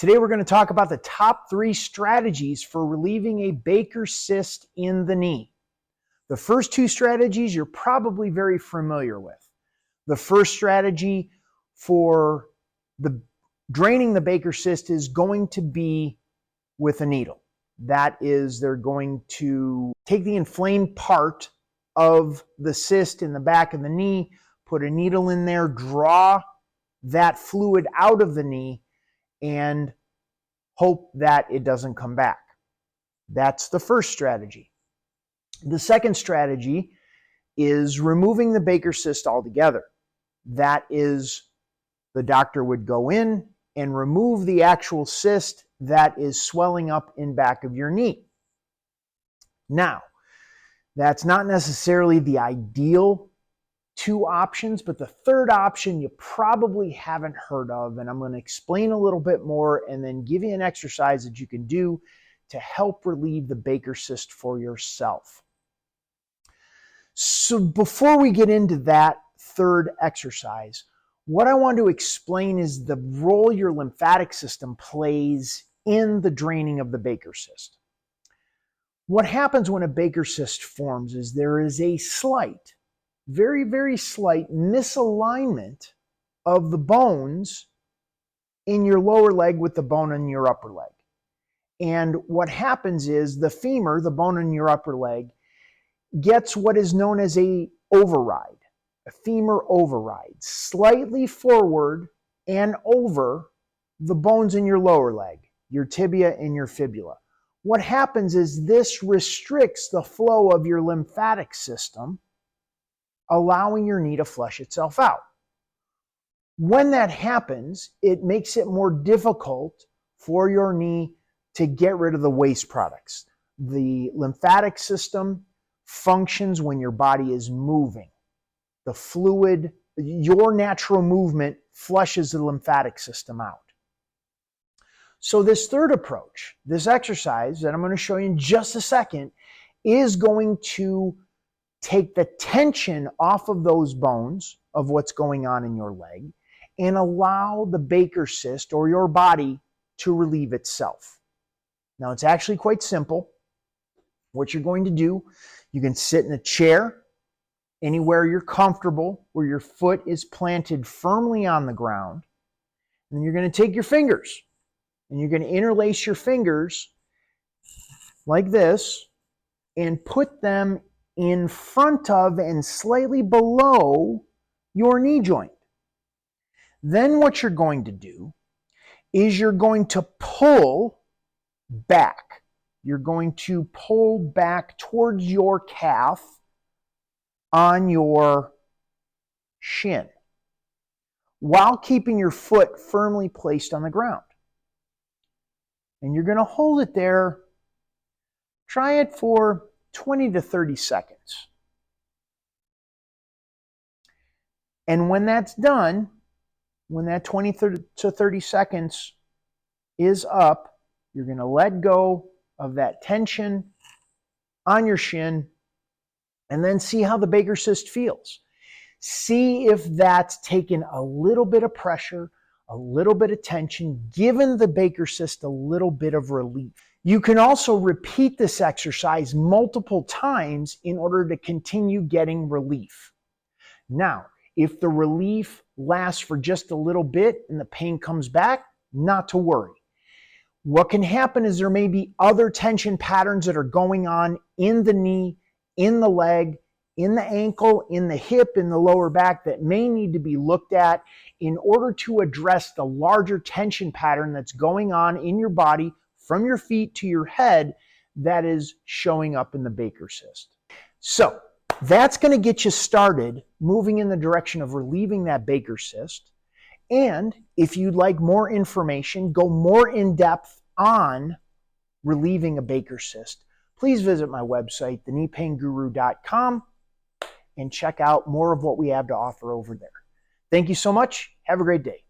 Today we're going to talk about the top 3 strategies for relieving a Baker's cyst in the knee. The first 2 strategies you're probably very familiar with. The first strategy for draining the Baker's cyst is going to be with a needle. That is, they're going to take the inflamed part of the cyst in the back of the knee, put a needle in there, draw that fluid out of the knee, and hope that it doesn't come back. That's the first strategy. The second strategy is removing the Baker's cyst altogether. That is, the doctor would go in and remove the actual cyst that is swelling up in back of your knee. Now, that's not necessarily the ideal 2 options, but the third option you probably haven't heard of, and I'm going to explain a little bit more and then give you an exercise that you can do to help relieve the Baker's cyst for yourself. So before we get into that third exercise, what I want to explain is the role your lymphatic system plays in the draining of the Baker's cyst. What happens when a Baker's cyst forms is there is a slight, very, very slight misalignment of the bones in your lower leg with the bone in your upper leg. And what happens is the femur, the bone in your upper leg, gets what is known as a override, a femur override, slightly forward and over the bones in your lower leg, your tibia and your fibula. What happens is this restricts the flow of your lymphatic system, allowing your knee to flush itself out. When that happens, it makes it more difficult for your knee to get rid of the waste products. The lymphatic system functions when your body is moving. The fluid, your natural movement, flushes the lymphatic system out. So this third approach, this exercise that I'm going to show you in just a second, is going to take the tension off of those bones of what's going on in your leg and allow the Baker's cyst or your body to relieve itself. Now, it's actually quite simple. What you're going to do, you can sit in a chair anywhere you're comfortable, where your foot is planted firmly on the ground. And then you're going to take your fingers and you're going to interlace your fingers like this and put them in front of and slightly below your knee joint. Then what you're going to do is you're going to pull back. You're going to pull back towards your calf on your shin while keeping your foot firmly placed on the ground. And you're going to hold it there. Try it for 20 to 30 seconds. And when that's done, when that 20 to 30 seconds is up, you're going to let go of that tension on your shin and then see how the Baker's cyst feels. See if that's taken a little bit of pressure, a little bit of tension, given the Baker's cyst a little bit of relief. You can also repeat this exercise multiple times in order to continue getting relief. Now, if the relief lasts for just a little bit and the pain comes back, not to worry. What can happen is there may be other tension patterns that are going on in the knee, in the leg, in the ankle, in the hip, in the lower back that may need to be looked at in order to address the larger tension pattern that's going on in your body from your feet to your head that is showing up in the Baker's cyst. So that's going to get you started moving in the direction of relieving that Baker's cyst. And if you'd like more information, go more in depth on relieving a Baker's cyst, please visit my website, kneepainguru.com, and check out more of what we have to offer over there. Thank you so much. Have a great day.